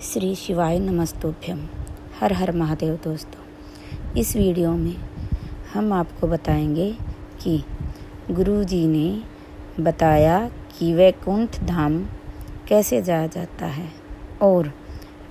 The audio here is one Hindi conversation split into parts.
श्री शिवाय नमस्तुभ्यम। हर हर महादेव। दोस्तों, इस वीडियो में हम आपको बताएंगे कि गुरुजी ने बताया कि वैकुंठ धाम कैसे जाया जाता है और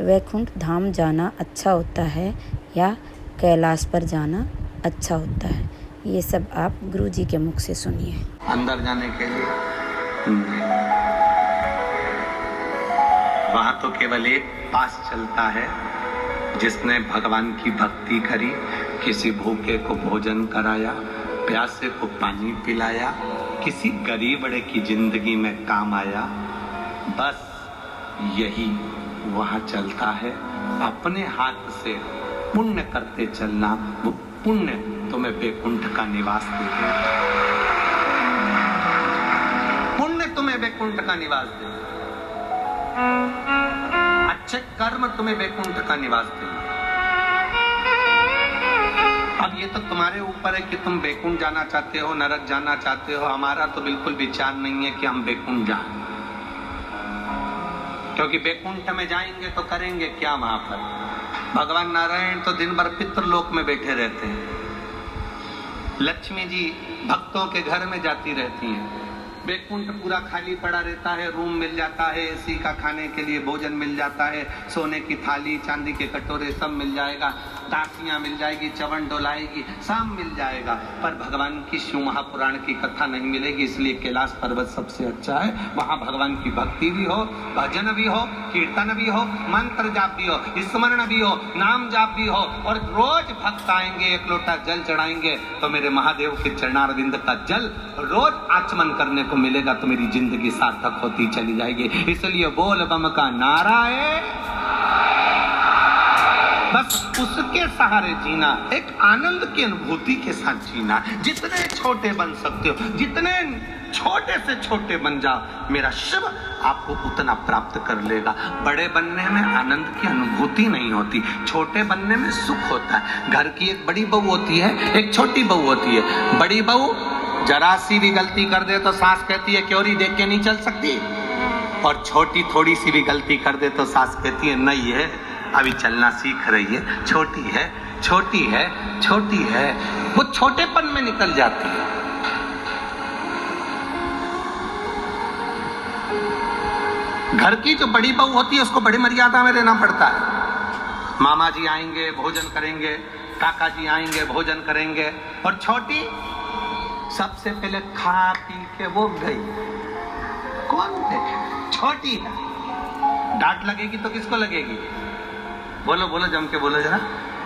वैकुंठ धाम जाना अच्छा होता है या कैलाश पर जाना अच्छा होता है। ये सब आप गुरुजी के मुख से सुनिए। अंदर जाने के लिए वहाँ तो केवल एक पास चलता है, जिसने भगवान की भक्ति करी, किसी भूखे को भोजन कराया, प्यासे को पानी पिलाया, किसी गरीब बड़े की जिंदगी में काम आया। बस यही वहाँ चलता है। अपने हाथ से पुण्य करते चलना, वो पुण्य तुम्हें वैकुंठ का निवास देगा। पुण्य तुम्हें वैकुंठ का निवास देगा। अच्छे कर्म तुम्हें वैकुंठ का निवास देंगे। अब ये तो तुम्हारे ऊपर है कि तुम वैकुंठ जाना चाहते हो, नरक जाना चाहते हो। हमारा तो बिल्कुल विचार नहीं है कि हम वैकुंठ जाएं, क्योंकि वैकुंठ में जाएंगे तो करेंगे क्या वहां पर? भगवान नारायण तो दिन भर पितृलोक में बैठे रहते हैं। लक्ष्मी जी भक्तों के घर में जाती रहती हैं। वैकुंठ पूरा खाली पड़ा रहता है, रूम मिल जाता है, एसी का खाने के लिए भोजन मिल जाता है, सोने की थाली, चांदी के कटोरे सब मिल जाएगा, दासियां मिल जाएगी, चवन डोलाएगी, सब मिल जाएगा। पर भगवान की शिव महापुराण की कथा नहीं मिलेगी। इसलिए कैलाश पर्वत सबसे अच्छा है। वहां भगवान की भक्ति भी हो, भजन भी हो, कीर्तन भी हो, मंत्र जाप भी हो, स्मरण भी हो, नाम जाप भी हो। और रोज भक्त आएंगे, एक लोटा जल चढ़ाएंगे तो मेरे महादेव के चरणारविंद का जल रोज आचमन करने को मिलेगा, तो मेरी जिंदगी सार्थक होती चली जाएगी। इसलिए बोल बम का नारा है, बस उसके सहारे जीना, एक आनंद की अनुभूति के साथ जीना। जितने छोटे बन सकते हो, जितने छोटे से छोटे बन जाओ, मेरा शिव आपको उतना प्राप्त कर लेगा। बड़े बनने में आनंद की अनुभूति नहीं होती, छोटे बनने में सुख होता है। घर की एक बड़ी बहू होती है, एक छोटी बहू होती है। बड़ी बहू जरा सी भी गलती कर दे तो सास कहती है क्योरी देख के नहीं चल सकती, और छोटी थोड़ी सी भी गलती कर दे तो सास कहती है नहीं है, अभी चलना सीख रही है, छोटी है, छोटी है, छोटी है। वो छोटेपन में निकल जाती है। घर की जो बड़ी बहू होती है उसको बड़ी मर्यादा में रहना पड़ता है। मामा जी आएंगे भोजन करेंगे, काका जी आएंगे भोजन करेंगे, और छोटी सबसे पहले खा पी के वो गई। कौन देखे? छोटी है। डांट लगेगी तो किसको लगेगी? बोलो बोलो, जम के बोलो जरा।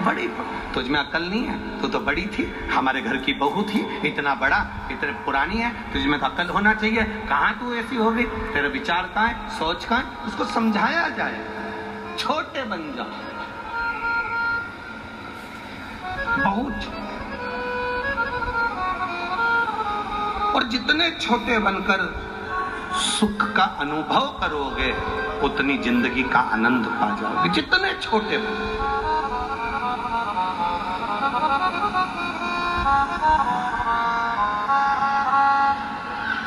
बड़ी तुझ में अकल नहीं है, तू तो बड़ी थी, हमारे घर की बहू थी, इतना बड़ा, इतने पुरानी है, तुझ में तो अकल होना चाहिए। कहाँ तू ऐसी हो गई? तेरा विचार कहाँ है, सोच कहाँ है? उसको समझाया जाए। छोटे बन जाओ, बहुत। और जितने छोटे बनकर सुख का अनुभव करोगे, उतनी जिंदगी का आनंद पा जाओगे। जितने छोटे बन।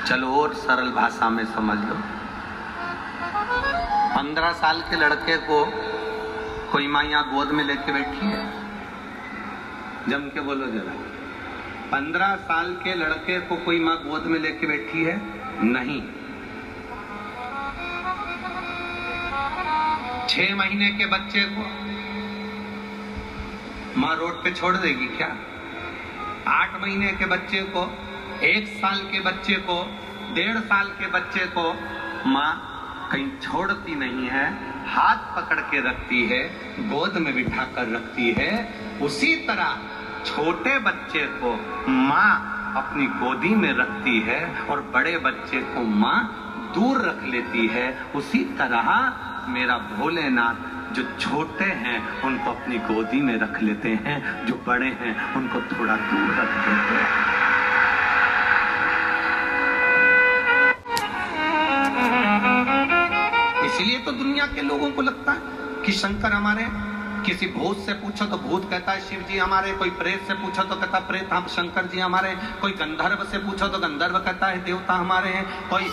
चलो और सरल भाषा में समझ लो। 15 साल के लड़के को कोई माँ यहाँ गोद में लेके बैठी है, जम के बोलो जरा। 15 साल के लड़के को कोई माँ गोद में लेके बैठी है? नहीं। 6 महीने के बच्चे को माँ रोड पे छोड़ देगी क्या? 8 महीने के बच्चे को, 1 साल के बच्चे को, 1.5 साल के बच्चे को माँ कहीं छोड़ती नहीं है, हाथ पकड़ के रखती है, गोद में बिठा कर रखती है। उसी तरह छोटे बच्चे को माँ अपनी गोदी में रखती है और बड़े बच्चे को माँ दूर रख लेती है। उसी तरह मेरा भोलेनाथ जो छोटे हैं उनको अपनी गोदी में रख लेते हैं, जो बड़े हैं उनको थोड़ा दूर रख देते हैं। इसलिए तो दुनिया के लोगों को लगता है कि शंकर हमारे किसी भूत से पूछो तो भूत कहता है शिव जी हमारे, कोई प्रेत से पूछो तो कहता प्रेत हम शंकर जी हमारे, कोई गंधर्व से पूछो तो गंधर्व कहता है देवता हमारे हैं, कोई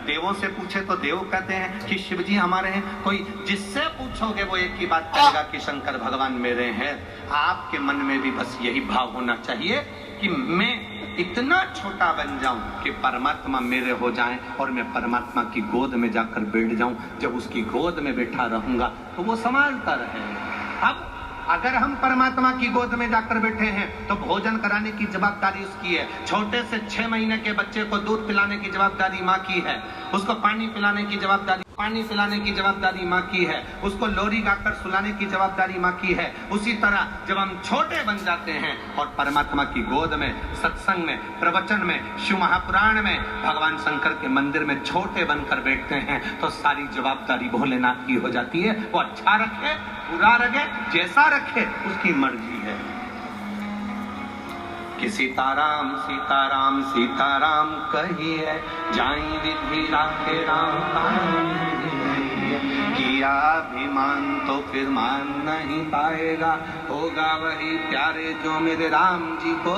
देवों से पूछे तो देव कहते हैं कि शिव जी हमारे हैं, कोई जिससे पूछोगे वो एक ही बात कहेगा कि शंकर भगवान मेरे हैं। आपके मन में भी बस यही भाव होना चाहिए कि मैं इतना छोटा बन जाऊं कि परमात्मा मेरे हो जाएं और मैं परमात्मा की गोद में जाकर बैठ जाऊं। जब उसकी गोद में बैठा रहूंगा तो वो संभालता रहेगा। अब अगर हम परमात्मा की गोद में जाकर बैठे हैं तो भोजन कराने की जवाबदारी उसकी है, छोटे से 6 महीने के बच्चे को दूध पिलाने की जवाबदारी माँ की है, उसको पानी पिलाने की जवाबदारी माँ की है, उसको लोरी गाकर सुलाने की जवाबदारी माँ की है। उसी तरह जब हम छोटे बन जाते हैं और परमात्मा की गोद में, सत्संग में, प्रवचन में, शिव महापुराण में, भगवान शंकर के मंदिर में छोटे बनकर बैठते हैं तो सारी जवाबदारी भोलेनाथ की हो जाती है। वो अच्छा रखे बुरा रखे जैसा रखे उसकी मर्जी है कि सीताराम सीताराम सीताराम कहिए जाई विधि राखे राम किया अभिमान तो फिर मान नहीं पाएगा, होगा वही प्यारे जो मेरे राम जी को।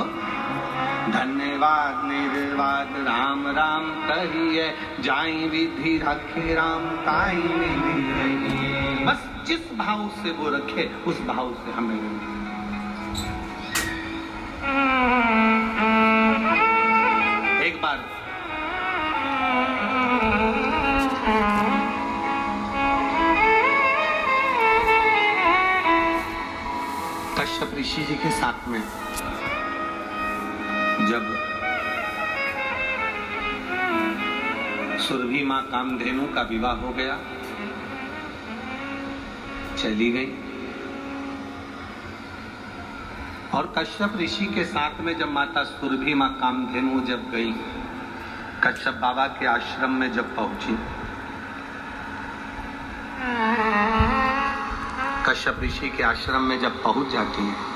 धन्यवाद निर्वाद राम राम कहिए जाई विधि रखे राम ताई विधि। बस जिस भाव से वो रखे उस भाव से हमें एक बार कश्यप ऋषि जी के साथ में जब सुरभि मां कामधेनु का विवाह हो गया, चली गई, और कश्यप ऋषि के साथ में जब माता सुरभि मां कामधेनु जब गई, कश्यप बाबा के आश्रम में जब पहुंची, कश्यप ऋषि के आश्रम में जब पहुंच जाती है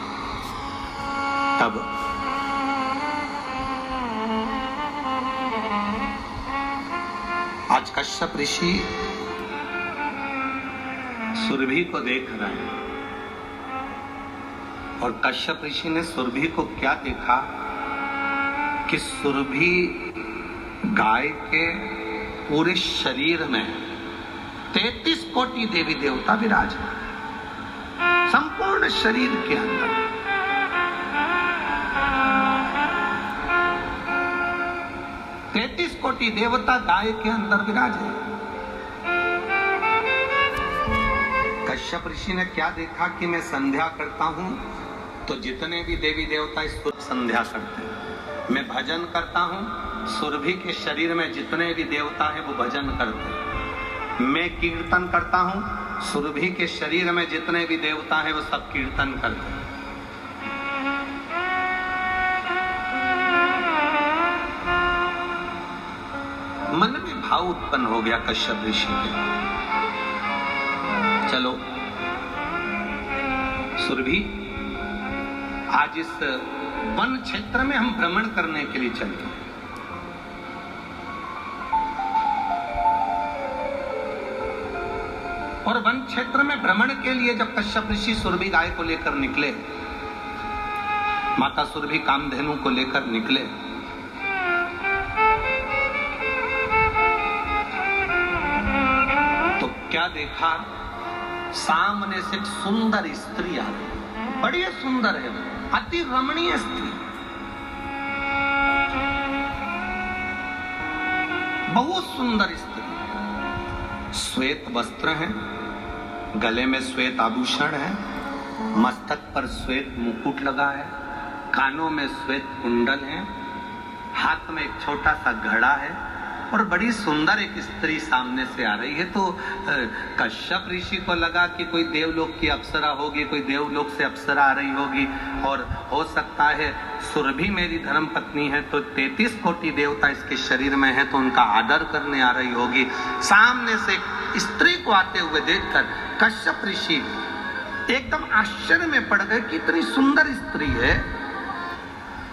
तब आज कश्यप ऋषि सुरभि को देख रहे हैं और कश्यप ऋषि ने सुरभि को क्या देखा कि सुरभि गाय के पूरे शरीर में 33 कोटि देवी देवता विराज, संपूर्ण शरीर के अंदर। कोटि देवता गाय के अंदर विराजे। कश्यप ऋषि ने क्या देखा कि मैं संध्या करता हूं तो जितने भी देवी देवता इस संध्या करते हैं, मैं भजन करता हूं, सुरभि के शरीर में जितने भी देवता हैं वो भजन करते हैं, मैं कीर्तन करता हूं, सुरभि के शरीर में जितने भी देवता हैं वो सब कीर्तन करते हैं। मन में भाव उत्पन्न हो गया कश्यप ऋषि के, चलो सुरभि आज इस वन क्षेत्र में हम भ्रमण करने के लिए चलते हैं। और वन क्षेत्र में भ्रमण के लिए जब कश्यप ऋषि सुरभि गाय को लेकर निकले, माता सुरभि कामधेनु को लेकर निकले, तो क्या देखा, सामने से एक सुंदर स्त्री आ गई, बड़ी सुंदर है, अति रमणीय स्त्री, बहुत सुंदर स्त्री, श्वेत वस्त्र है, गले में श्वेत आभूषण है, मस्तक पर श्वेत मुकुट लगा है, कानों में श्वेत कुंडल है, हाथ में एक छोटा सा घड़ा है, और बड़ी सुंदर एक स्त्री सामने से आ रही है। तो कश्यप ऋषि को लगा कि कोई देवलोक की अप्सरा होगी, कोई देवलोक से अप्सरा आ रही होगी, और हो सकता है सुरभि मेरी धर्म पत्नी है तो 33 कोटि देवता इसके शरीर में है तो उनका आदर करने आ रही होगी। सामने से स्त्री को आते हुए देखकर कश्यप ऋषि एकदम आश्चर्य में पड़ गए कि इतनी सुंदर स्त्री है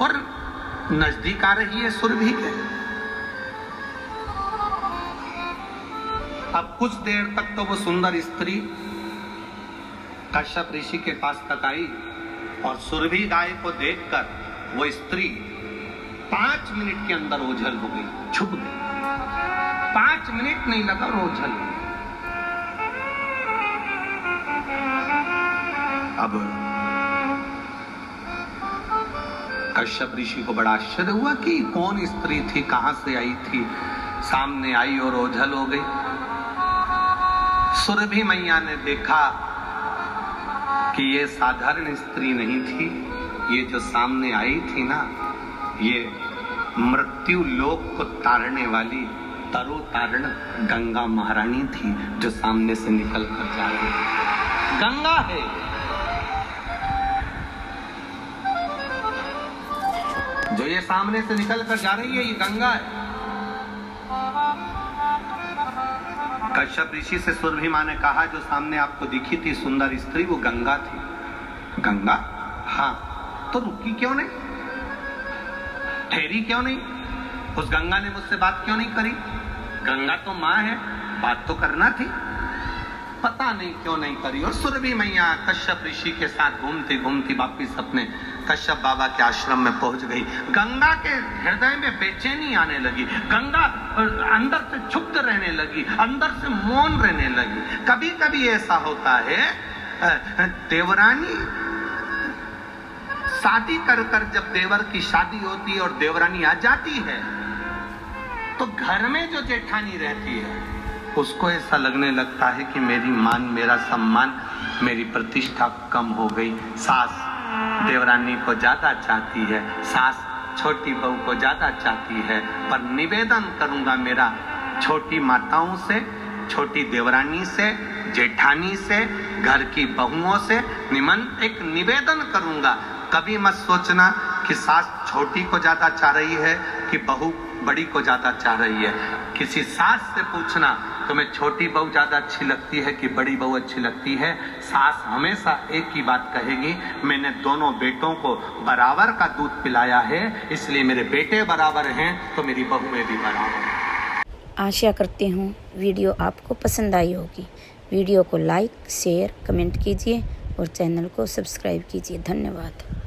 और नजदीक आ रही है सुरभि के। अब कुछ देर तक तो वो सुंदर स्त्री कश्यप ऋषि के पास तक आई और सुरभि गाय को देखकर वो स्त्री 5 मिनट के अंदर ओझल हो गई, छुप गई। 5 मिनट नहीं लगा और ओझल हो गई। अब कश्यप ऋषि को बड़ा आश्चर्य हुआ कि कौन स्त्री थी, कहां से आई थी, सामने आई और ओझल हो गई। सुरभि मैया ने देखा कि ये साधारण स्त्री नहीं थी, ये जो सामने आई थी ना, ये मृत्यु लोक को तारने वाली तरो तारण गंगा महारानी थी, जो सामने से निकल कर जा रही थी। गंगा है। जो ये सामने से निकल कर जा रही है, ये गंगा है। कश्यप ऋषि से सुरभि मां ने कहा, जो सामने आपको दिखी थी सुंदर स्त्री, वो गंगा थी। गंगा? हाँ। तो रुकी क्यों नहीं, ठहरी क्यों नहीं? उस गंगा ने मुझसे बात क्यों नहीं करी? गंगा तो मां है, बात तो करना थी, पता नहीं क्यों नहीं करी। और सुरभि मैया कश्यप ऋषि के साथ घूमती घूमती वापिस अपने कश्यप बाबा के आश्रम में पहुंच गई। गंगा के हृदय में बेचैनी आने लगी, गंगा अंदर से क्षुब्ध रहने लगी, अंदर से मौन रहने लगी। कभी कभी ऐसा होता है, देवरानी शादी कर जब देवर की शादी होती है और देवरानी आ जाती है, तो घर में जो जेठानी रहती है उसको ऐसा लगने लगता है कि मेरी मान, मेरा सम्मान, मेरी प्रतिष्ठा कम हो गई। सास देवरानी को ज्यादा चाहती है, सास छोटी बहू को ज्यादा चाहती है। पर निवेदन करूंगा मेरा छोटी माताओं से, छोटी देवरानी से, जेठानी से, घर की बहुओं से एक निवेदन करूंगा, कभी मत सोचना कि सास छोटी को ज्यादा चाह रही है कि बहू बड़ी को ज्यादा चाह रही है। किसी सास से पूछना तुम्हें छोटी बहू ज्यादा अच्छी लगती है कि बड़ी बहू अच्छी लगती है, सास हमेशा एक ही बात कहेगी, मैंने दोनों बेटों को बराबर का दूध पिलाया है, इसलिए मेरे बेटे बराबर हैं तो मेरी बहू में भी बराबर है। आशा करती हूँ वीडियो आपको पसंद आई होगी। वीडियो को लाइक, शेयर, कमेंट कीजिए और चैनल को सब्सक्राइब कीजिए। धन्यवाद।